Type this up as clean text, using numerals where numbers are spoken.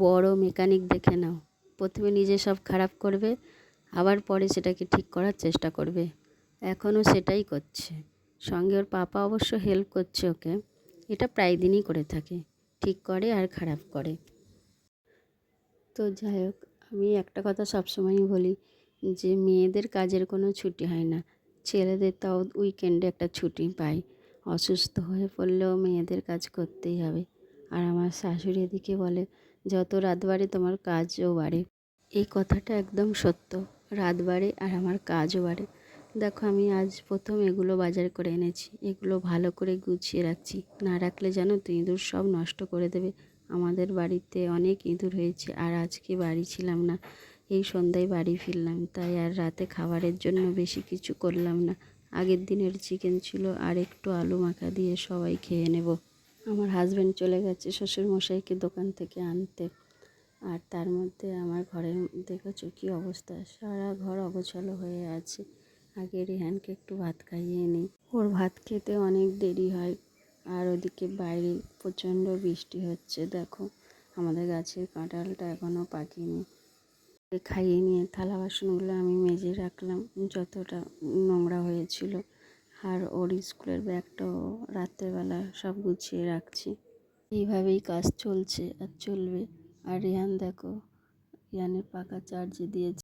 বড় মেকানিক দেখে নাও। প্রথমে নিজে সব খারাপ করবে, আবার পরে সেটাকে ঠিক করার চেষ্টা করবে। এখনও সেটাই করছে। সঙ্গে ওর পাপা অবশ্য হেল্প করছে ওকে। এটা প্রায় দিনই করে থাকে, ঠিক করে আর খারাপ করে। তো যাই হোক, আমি একটা কথা সবসময়ই বলি যে মেয়েদের কাজের কোনো ছুটি হয় না। ছেলেদের তাও উইকেন্ডে একটা ছুটি পায়। অসুস্থ হয়ে পড়লেও মেয়েদের কাজ করতেই হবে। আর আমার শাশুড়ি এদিকে বলে, যত রাত বাড়ে তোমার কাজও বাড়ে। এই কথাটা একদম সত্য। রাত বাড়ে আর আমার কাজও বাড়ে। দেখো, আমি আজ প্রথম এগুলো বাজার করে এনেছি। এগুলো ভালো করে গুছিয়ে রাখছি। না রাখলে জানো তো ইঁদুর সব নষ্ট করে দেবে। আমাদের বাড়িতে অনেক ইঁদুর হয়েছে, আর আজকে বাড়ি ছিলাম না। এই সন্ধ্যায় বাড়ি ফিরলাম, তাই আর রাতে খাবারের জন্য বেশি কিছু করলাম না। আগের দিনের চিকেন ছিল, আর একটু আলু মাখা দিয়ে সবাই খেয়ে নেব। আমার হাজব্যান্ড চলে গেছে শ্বশুরমশাইকে দোকান থেকে আনতে। আর তার মধ্যে আমার ঘরের দেখেছো কী অবস্থা, সারা ঘর অগোছালো হয়ে আছে। আগে রেহানকে একটু ভাত খাইয়ে নিই, ওর ভাত খেতে অনেক দেরি হয়। আর ওদিকে বাইরে প্রচণ্ড বৃষ্টি হচ্ছে। দেখো, আমাদের গাছের কাঁঠালটা এখনও পাকেনি। খাইয়ে নিয়ে থালা বাসনগুলো আমি মেজে রাখলাম, যতটা নোংরা হয়েছিল। আর ওর স্কুলের ব্যাগটাও রাত্রেবেলা সব গুছিয়ে রাখছি। এইভাবেই কাজ চলছে আর চলবে। আর রেহান দেখো, রেহানের পাকা চার্জে দিয়েছে।